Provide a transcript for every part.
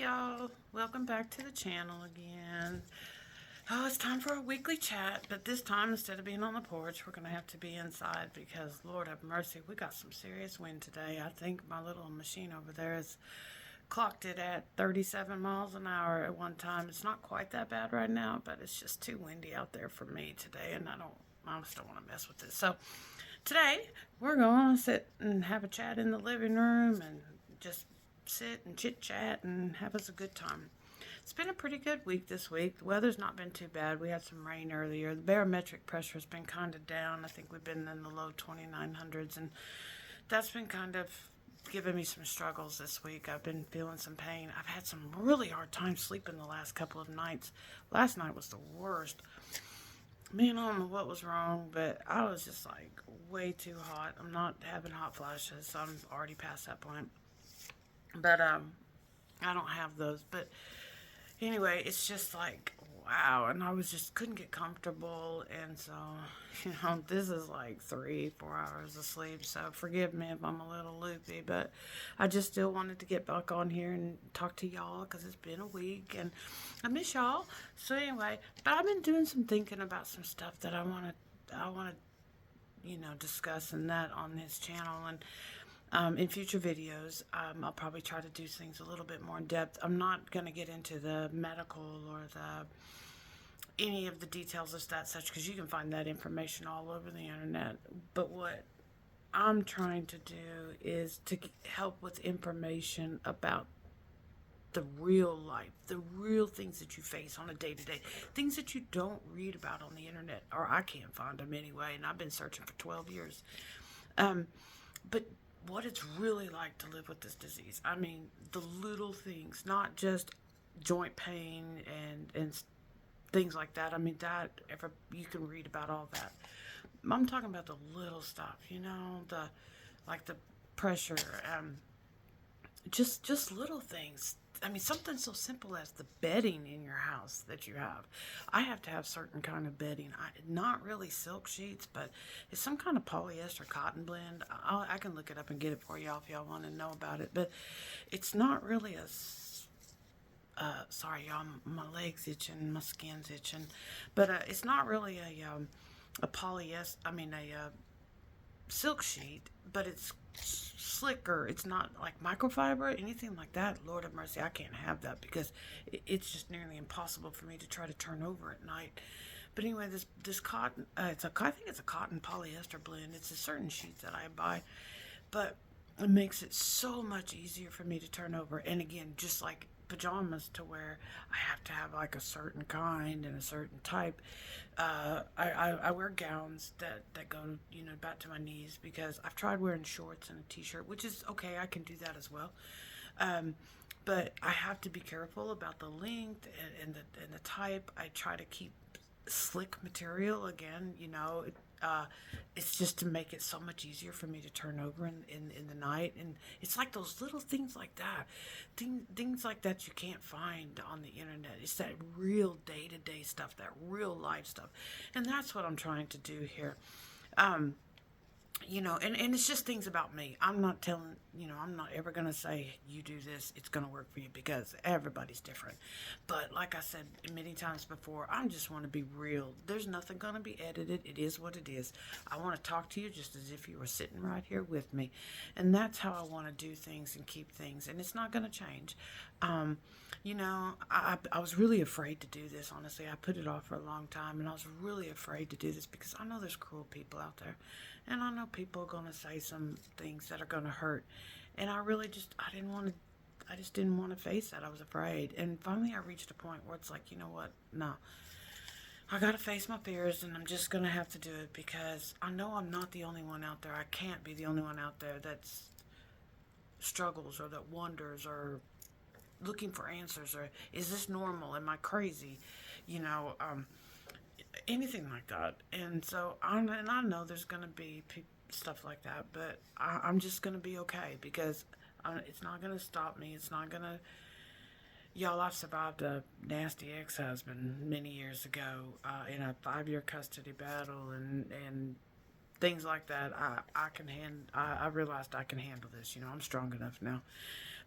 y'all. Welcome back to the channel again. Oh, it's time for a weekly chat, but this time instead of being on the porch, we're going to have to be inside because, Lord have mercy, we got some serious wind today. I think my little machine over there has clocked it at 37 miles an hour at one time. It's not quite that bad right now, but it's just too windy out there for me today, and I just don't want to mess with this. So today, we're going to sit and have a chat in the living room and just sit and chit chat and have us a good time. It's been a pretty good week this week. The weather's not been too bad. We had some rain earlier. The barometric pressure has been kind of down. I think we've been in the low 2900s, and that's been kind of giving me some struggles this week. I've been feeling some pain. I've had some really hard time sleeping the last couple of nights. Last night was the worst. Man, I don't know what was wrong, but I was just like way too hot. I'm not having hot flashes, so I'm already past that point. But I don't have those. But anyway, it's just like wow, and I was just couldn't get comfortable, and so this is like 3-4 hours of sleep. So forgive me if I'm a little loopy, but I just still wanted to get back on here and talk to y'all because it's been a week and I miss y'all. So anyway, but I've been doing some thinking about some stuff that I want to discuss and that on this channel and in future videos. I'll probably try to do things a little bit more in depth. I'm not going to get into the medical or any of the details of that such because you can find that information all over the internet. But what I'm trying to do is to help with information about the real life, the real things that you face on a day-to-day, things that you don't read about on the internet, or I can't find them anyway, and I've been searching for 12 years. But what it's really like to live with this disease. I mean, the little things, not just joint pain and things like that. I mean, that you can read about all that. I'm talking about the little stuff, the pressure, just little things. I mean, something so simple as the bedding in your house that you have. I have to have certain kind of bedding. Not really silk sheets, but it's some kind of polyester cotton blend. I can look it up and get it for y'all if y'all want to know about it. But it's not really sorry, y'all, my legs itching, my skin's itching. But it's not really a polyester, a silk sheet, but it's slicker. It's not like microfiber, anything like that. Lord have mercy, I can't have that because it's just nearly impossible for me to try to turn over at night. But anyway, this cotton, I think it's a cotton polyester blend. It's a certain sheet that I buy, but it makes it so much easier for me to turn over. And again, just like pajamas, to where I have to have like a certain kind and a certain type. I wear gowns that go back to my knees because I've tried wearing shorts and a t-shirt, which is okay. I can do that as well. But I have to be careful about the length and the type. I try to keep slick material again. It's just to make it so much easier for me to turn over in the night. And it's like those little things like that, things like that you can't find on the internet. It's that real day-to-day stuff, that real life stuff, and that's what I'm trying to do here. And it's just things about me. I'm not ever going to say, you do this, it's going to work for you, because everybody's different. But like I said many times before, I just want to be real. There's nothing going to be edited. It is what it is. I want to talk to you just as if you were sitting right here with me. And that's how I want to do things and keep things. And it's not going to change. I was really afraid to do this, honestly. I put it off for a long time, and I was really afraid to do this because I know there's cruel people out there. And I know people are going to say some things that are going to hurt. And I just didn't want to face that. I was afraid. And finally I reached a point where it's like, you know what? No. I got to face my fears, and I'm just going to have to do it because I know I'm not the only one out there. I can't be the only one out there that struggles or that wonders or looking for answers, or is this normal? Am I crazy? Anything like that. And so I know there's going to be stuff like that, but I'm just going to be okay because it's not going to stop me. It's not going to. Y'all, I survived a nasty ex-husband many years ago in a 5-year custody battle and things like that. I realized I can handle this. I'm strong enough now.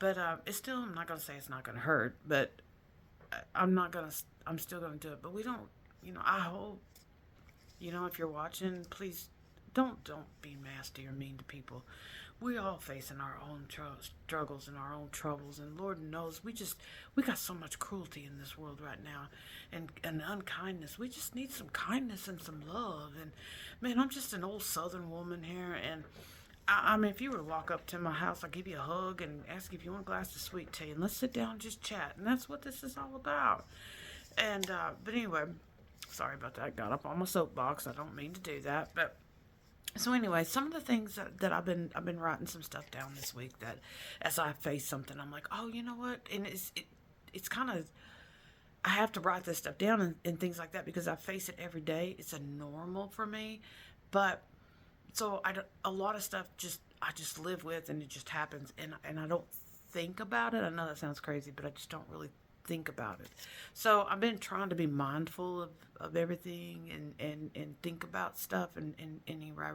But it's still, I'm not going to say it's not going to hurt, but I'm still going to do it. But we don't, I hope, if you're watching, please don't be nasty or mean to people. We all facing our own struggles and our own troubles, and Lord knows we got so much cruelty in this world right now, and unkindness. We just need some kindness and some love. And man, I'm just an old Southern woman here, and I mean, if you were to walk up to my house, I'll give you a hug and ask if you want a glass of sweet tea, and let's sit down and just chat. And that's what this is all about. And but anyway, sorry about that. I got up on my soapbox. I don't mean to do that, but so anyway, some of the things that I've been writing some stuff down this week that as I face something, I'm like, oh, you know what? And it's kind of, I have to write this stuff down and things like that because I face it every day. It's a normal for me, but so a lot of stuff I just live with, and it just happens, and I don't think about it. I know that sounds crazy, but I just don't really think about it. So I've been trying to be mindful of everything and think about stuff and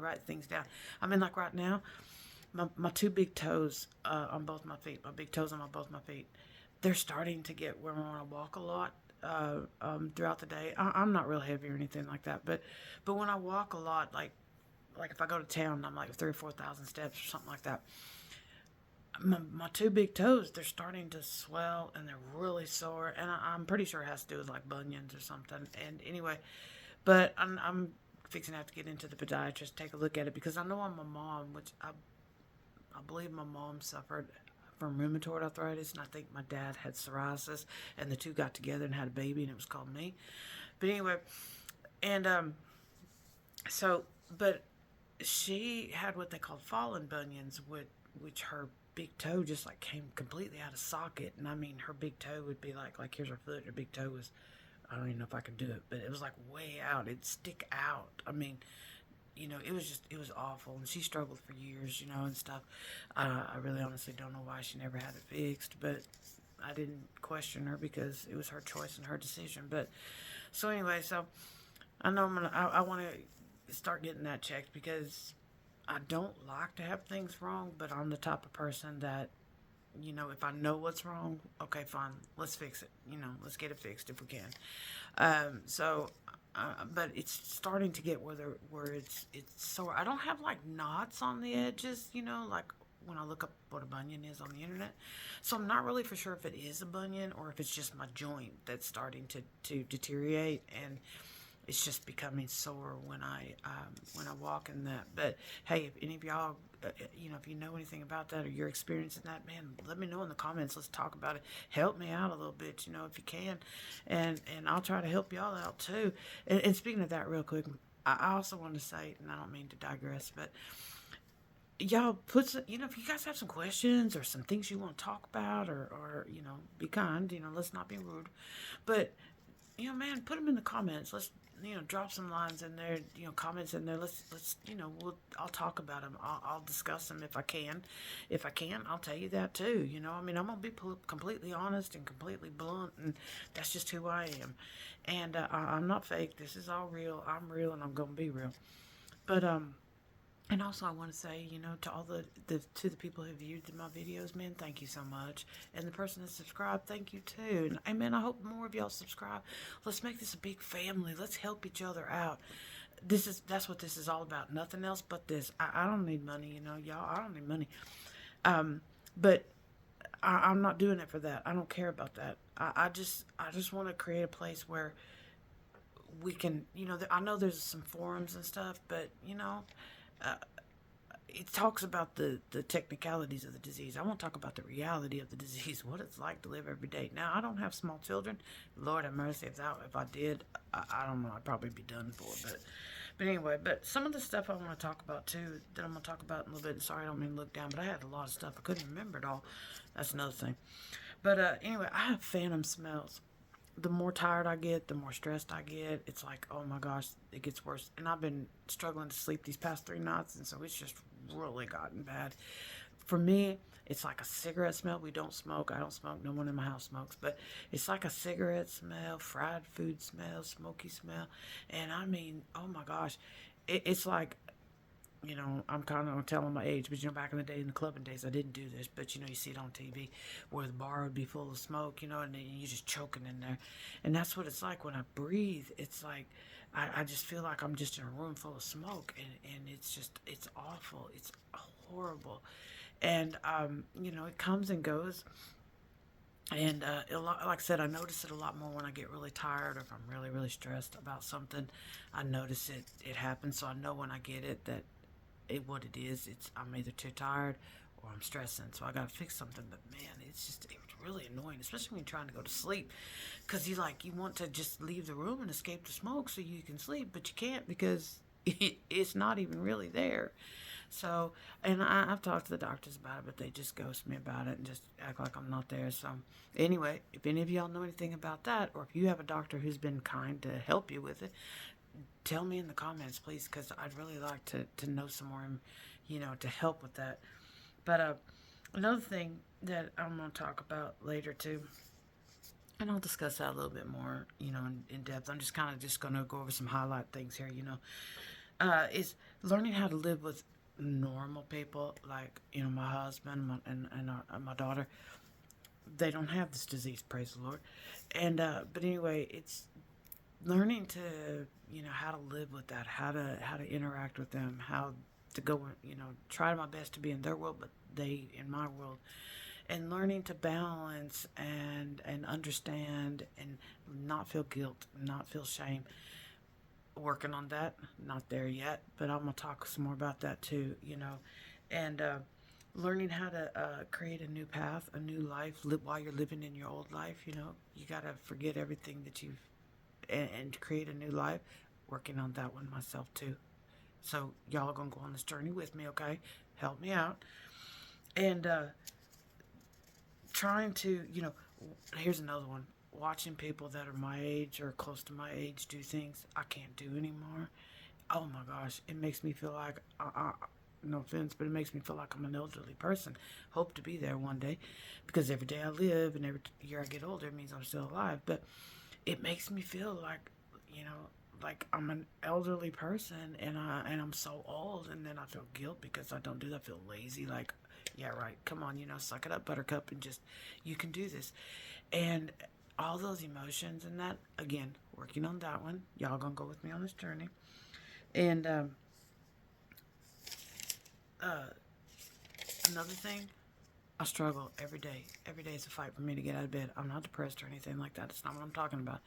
write things down. I mean, like right now, my two big toes on both my feet, my big toes on both my feet, they're starting to get where I want to walk a lot throughout the day. I'm not real heavy or anything like that, but when I walk a lot, like if I go to town, I'm like 3,000 or 4,000 steps or something like that. My two big toes, they're starting to swell and they're really sore, and I'm pretty sure it has to do with like bunions or something. And anyway, but I'm fixing to have to get into the podiatrist, take a look at it, because I know I'm a mom, which I believe my mom suffered from rheumatoid arthritis, and I think my dad had psoriasis, and the two got together and had a baby, and it was called me. But anyway, and so, but she had what they called fallen bunions, which her big toe just like came completely out of socket. And I mean, her big toe would be like here's her foot, her big toe was, I don't even know if I could do it, but it was like way out, it'd stick out. I mean, it was awful, and she struggled for years, and stuff. I really honestly don't know why she never had it fixed, but I didn't question her because it was her choice and her decision. But so anyway, so I know I want to start getting that checked, because I don't like to have things wrong, but I'm the type of person that, if I know what's wrong, okay, fine, let's fix it. Let's get it fixed if we can. But it's starting to get where it's sore. I don't have like knots on the edges, like when I look up what a bunion is on the internet. So I'm not really for sure if it is a bunion or if it's just my joint that's starting to deteriorate, and it's just becoming sore when I walk in that. But hey, if any of y'all, if you know anything about that or you're experiencing that, man, let me know in the comments. Let's talk about it. Help me out a little bit, if you can, and I'll try to help y'all out too. And speaking of that, real quick, I also want to say, and I don't mean to digress, but y'all put some, if you guys have some questions or some things you want to talk about, or be kind, let's not be rude, but man, put them in the comments. Let's drop some lines in there, comments in there. Let's I'll talk about them. I'll discuss them if I can. If I can, I'll tell you that too. I mean, I'm gonna be completely honest and completely blunt, and that's just who I am. And I'm not fake. This is all real. I'm real, and I'm gonna be real. But and also, I want to say, to all to the people who viewed my videos, man, thank you so much. And the person that subscribed, thank you too. And man, I hope more of y'all subscribe. Let's make this a big family. Let's help each other out. That's what this is all about. Nothing else but this. I don't need money, y'all. I don't need money. But I'm not doing it for that. I don't care about that. I just want to create a place where we can, I know there's some forums and stuff, but it talks about the technicalities of the disease. I won't talk about the reality of the disease, what it's like to live every day. Now, I don't have small children. Lord have mercy, if I did, I don't know, I'd probably be done for. But anyway, but some of the stuff I want to talk about too, that I'm going to talk about in a little bit. Sorry, I don't mean to look down, but I had a lot of stuff. I couldn't remember it all. That's another thing. But anyway, I have phantom smells. The more tired I get, the more stressed I get. It's like, oh my gosh, it gets worse. And I've been struggling to sleep these past 3 nights, and so it's just really gotten bad. For me, it's like a cigarette smell. We don't smoke. I don't smoke. No one in my house smokes. But it's like a cigarette smell, fried food smell, smoky smell. And I mean, oh my gosh, it's like I'm kind of telling my age, but back in the day, in the clubbing days, I didn't do this, but you see it on TV where the bar would be full of smoke, and then you're just choking in there. And that's what it's like when I breathe. It's like I just feel like I'm just in a room full of smoke, and it's awful. It's horrible. And, it comes and goes. And like I said, I notice it a lot more when I get really tired or if I'm really, really stressed about something. I notice it happens, so I know when I get it that what it is. It's I'm either too tired or I'm stressing, so I gotta fix something. But man, it's really annoying, especially when you're trying to go to sleep, because you want to just leave the room and escape the smoke so you can sleep, but you can't because it's not even really there. So, and I've talked to the doctors about it, but they just ghost me about it and just act like I'm not there. So, anyway, if any of y'all know anything about that, or if you have a doctor who's been kind to help you with it, tell me in the comments, please, because I'd really like to know some more, to help with that. But another thing that I'm going to talk about later, too, and I'll discuss that a little bit more, in depth. I'm just kind of just going to go over some highlight things here, is learning how to live with normal people, like my husband and my daughter. They don't have this disease, praise the Lord. And but anyway, it's learning to how to live with that, how to interact with them, how to go, try my best to be in their world, but they in my world, and learning to balance and understand and not feel guilt, not feel shame. Working on that, not there yet, but I'm gonna talk some more about that too, and learning how to create a new path, a new life, live while you're living in your old life. You gotta forget everything that you've and create a new life. Working on that one myself too. So y'all are gonna go on this journey with me, okay? Help me out. And trying to, here's another one. Watching people that are my age or close to my age do things I can't do anymore. Oh my gosh, it makes me feel like, no offense, but it makes me feel like I'm an elderly person. Hope to be there one day, because every day I live and every year I get older, it means I'm still alive. But it makes me feel like I'm an elderly person, and I'm so old, and then I feel guilt because I don't do that. I feel lazy, like, yeah, right, come on, suck it up, buttercup, and just, you can do this. And all those emotions and that, again, working on that one. Y'all gonna go with me on this journey. And another thing, I struggle every day. Every day is a fight for me to get out of bed. I'm not depressed or anything like that. It's not what I'm talking about.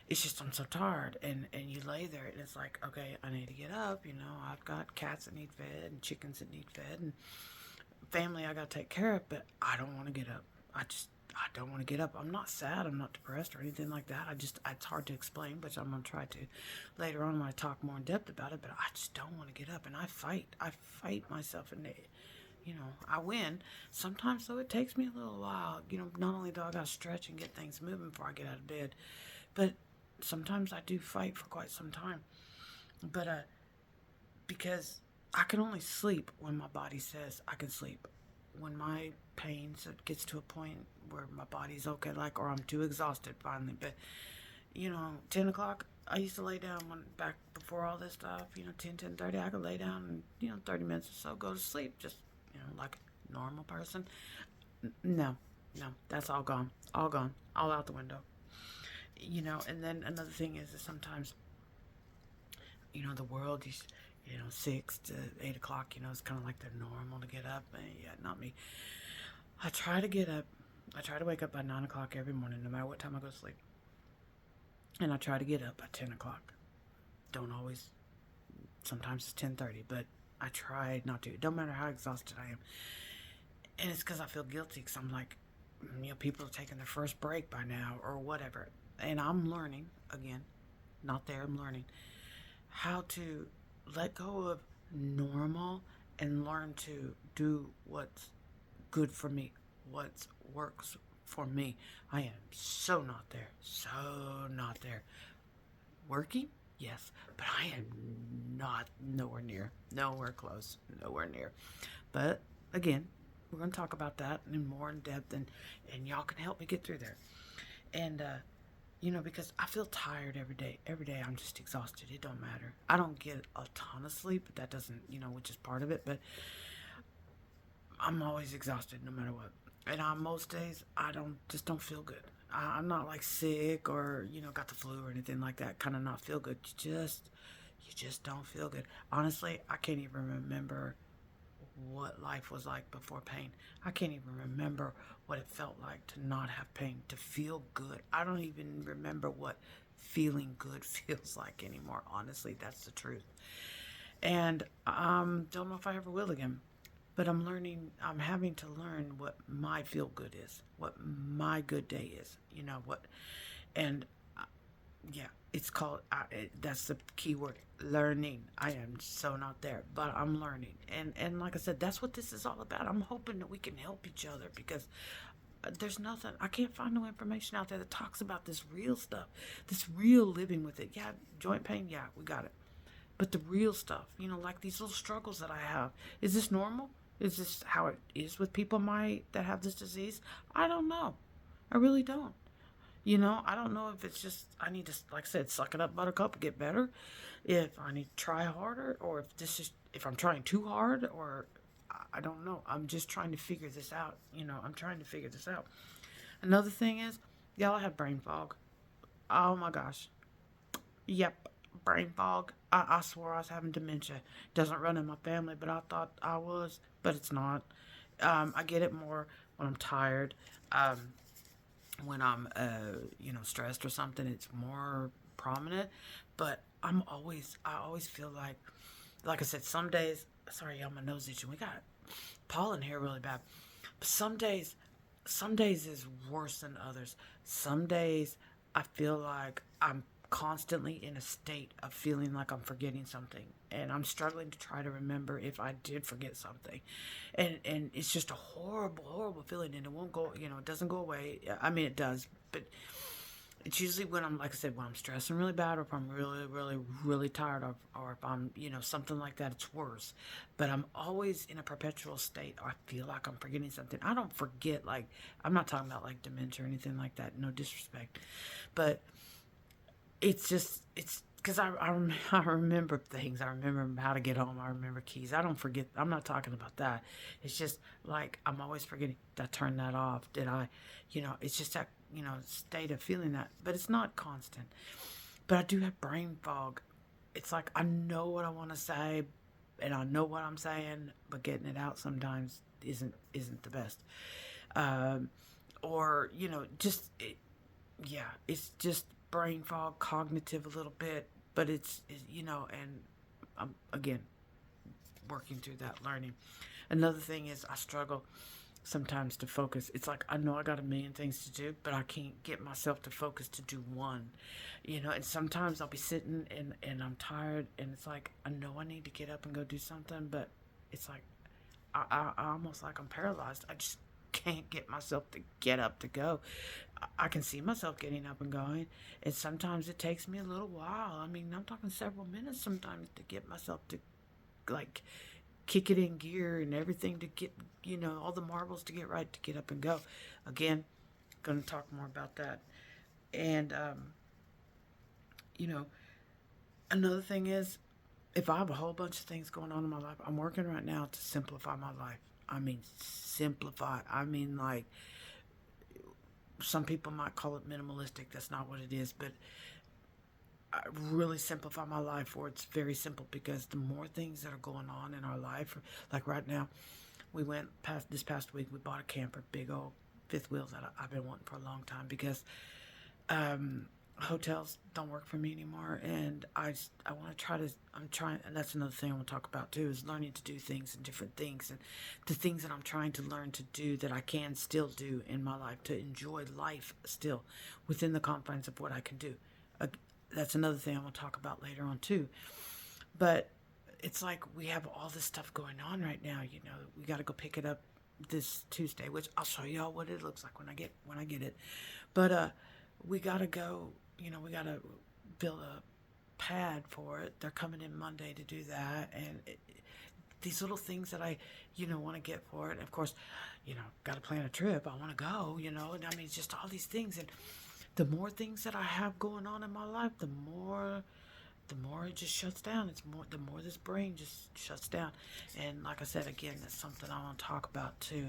It's just I'm so tired, and you lay there, and it's like, okay, I need to get up. I've got cats that need fed and chickens that need fed and family I got to take care of, but I don't want to get up. I don't want to get up. I'm not sad. I'm not depressed or anything like that. It's hard to explain, but I'm going to try to later on when I talk more in depth about it, but I just don't want to get up, and I fight myself, and I win. Sometimes, though, it takes me a little while. Not only do I got to stretch and get things moving before I get out of bed, but sometimes I do fight for quite some time. But because I can only sleep when my body says I can sleep. When my pain gets to a point where my body's okay, like, or I'm too exhausted finally. But 10 o'clock, I used to lay down back before all this stuff. 10:30, I could lay down and 30 minutes or so go to sleep, just like a normal person. No, that's all gone, all out the window. And then another thing is that sometimes the world is, 6 to 8 o'clock, it's kind of like the normal to get up. Yeah, not me. I try to get up. I try to wake up by 9 o'clock every morning, no matter what time I go to sleep. And I try to get up by 10 o'clock. Don't always. Sometimes it's 10:30, but I try not to. It don't matter how exhausted I am. And it's because I feel guilty, because I'm like, people are taking their first break by now or whatever. And I'm learning, again, not there, I'm learning how to let go of normal and learn to do what's good for me, what works for me. I am so not there, Working, yes, but I am not nowhere close, nowhere near. But again, we're going to talk about that in more in depth, and y'all can help me get through there. And because I feel tired every day. Every day I'm just exhausted. It don't matter. I don't get a ton of sleep, but that doesn't, which is part of it. But I'm always exhausted no matter what. And on most days, I don't feel good. I'm not like sick or got the flu or anything like that. Kind of not feel good. You just don't feel good. Honestly, I can't even remember what life was like before pain. I can't even remember what it felt like to not have pain, to feel good. I don't even remember what feeling good feels like anymore. Honestly, that's the truth. And don't know if I ever will again. But I'm having to learn what my feel good is, what my good day is, and yeah, it's called, that's the key word, learning. I am so not there, but I'm learning. And like I said, that's what this is all about. I'm hoping that we can help each other because there's nothing, I can't find no information out there that talks about this real stuff, this real living with it. Yeah, joint pain, yeah, we got it. But the real stuff, like these little struggles that I have, is this normal? Is this how it is with people that have this disease? I don't know. I really don't. I don't know if it's just I need to, like I said, suck it up, buttercup, get better. If I need to try harder, or if I'm trying too hard, or I don't know. I'm just trying to figure this out. I'm trying to figure this out. Another thing is, y'all, I have brain fog. Oh my gosh. Yep, brain fog. I swore I was having dementia. Doesn't run in my family, but I thought I was, but it's not. I get it more when I'm tired. When I'm, stressed or something, it's more prominent. But I always feel like I said, some days, sorry, y'all, my nose itching. We got pollen here really bad. But some days is worse than others. Some days I feel like I'm constantly in a state of feeling like I'm forgetting something, and I'm struggling to try to remember if I did forget something, and it's just a horrible, horrible feeling, and it won't go. It doesn't go away. I mean, it does, but it's usually when I'm, like I said, when I'm stressing really bad, or if I'm really, really, really tired, or if I'm, something like that, it's worse. But I'm always in a perpetual state. I feel like I'm forgetting something. I don't forget, like, I'm not talking about like dementia or anything like that. No disrespect. But it's because I remember things. I remember how to get home. I remember keys. I don't forget. I'm not talking about that. It's just like I'm always forgetting. Did I turn that off? Did I, it's just that, state of feeling that. But it's not constant. But I do have brain fog. It's like I know what I want to say, and I know what I'm saying, but getting it out sometimes isn't the best. Um, or just yeah, it's just brain fog, cognitive a little bit, but and I'm again working through that, learning. Another thing is I struggle sometimes to focus. It's like I know I got a million things to do, but I can't get myself to focus to do one. And sometimes I'll be sitting and I'm tired, and it's like I know I need to get up and go do something, but it's like I almost like I'm paralyzed. I just can't get myself to get up to go. I can see myself getting up and going, and sometimes it takes me a little while. I mean, I'm talking several minutes sometimes to get myself to, like, kick it in gear and everything to get, all the marbles to get right to get up and go. Again, going to talk more about that. And, you know, another thing is, if I have a whole bunch of things going on in my life, I'm working right now to simplify my life. I mean, simplify. I mean, like, some people might call it minimalistic. That's not what it is, but I really simplify my life where it's very simple, because the more things that are going on in our life, like right now, we went past this past week, we bought a camper, big old fifth wheel that I've been wanting for a long time, because hotels don't work for me anymore, and I want to try to, I'm trying, and that's another thing I want to talk about too, is learning to do things and different things, and the things that I'm trying to learn to do that I can still do in my life, to enjoy life still within the confines of what I can do. That's another thing I want to talk about later on too. But it's like we have all this stuff going on right now. We got to go pick it up this Tuesday, which I'll show y'all what it looks like when I get it. But we got to go. We got to build a pad for it. They're coming in Monday to do that, and these little things that I want to get for it. And of course, got to plan a trip. I want to go. And I mean, just all these things. And the more things that I have going on in my life, the more it just shuts down. The more this brain just shuts down. And like I said, again, that's something I want to talk about too,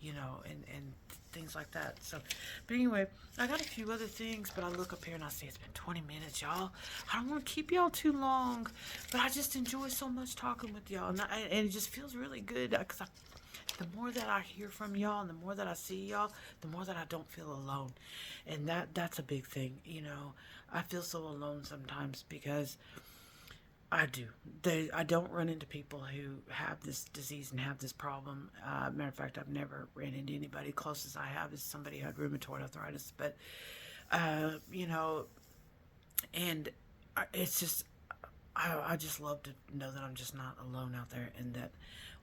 and things like that. So, but anyway, I got a few other things, but I look up here and I see it's been 20 minutes, y'all. I don't want to keep y'all too long, but I just enjoy so much talking with y'all. And it just feels really good because the more that I hear from y'all and the more that I see y'all, the more that I don't feel alone. And that's a big thing, I feel so alone sometimes because I do. I don't run into people who have this disease and have this problem. Matter of fact, I've never ran into anybody. Closest I have is somebody who had rheumatoid arthritis. But, and it's just, I just love to know that I'm just not alone out there and that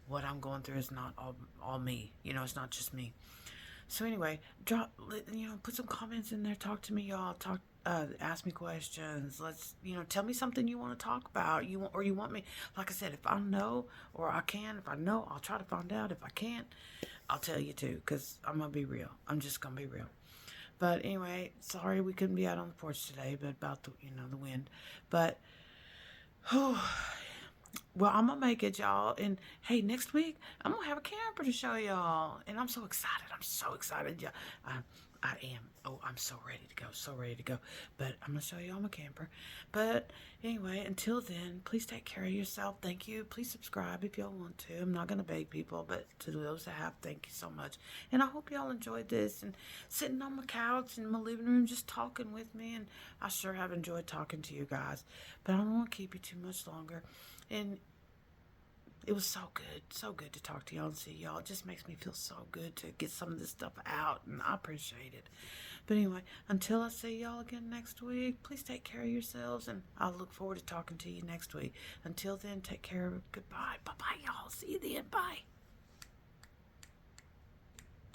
what I'm going through is not all me. It's not just me. So anyway, put some comments in there. Talk to me, y'all. Ask me questions. Let's, tell me something you want to talk about. You want me. Like I said, if I know or I can, if I know, I'll try to find out. If I can't, I'll tell you too. Cause I'm gonna be real. I'm just gonna be real. But anyway, sorry we couldn't be out on the porch today. But about the wind. But, well, I'm gonna make it, y'all. And hey, next week I'm gonna have a camper to show y'all, and I'm so excited. I'm so excited, y'all. I am. Oh, I'm so ready to go. So ready to go. But I'm gonna show y'all my camper. But anyway, until then, please take care of yourself. Thank you. Please subscribe if y'all want to. I'm not gonna beg people, but to those that have, thank you so much. And I hope y'all enjoyed this and sitting on my couch in my living room just talking with me. And I sure have enjoyed talking to you guys. But I don't want to keep you too much longer. And it was so good to talk to y'all and see y'all. It just makes me feel so good to get some of this stuff out, and I appreciate it. But anyway, until I see y'all again next week, please take care of yourselves, and I'll look forward to talking to you next week. Until then, take care. Goodbye. Bye-bye, y'all. See you then. Bye.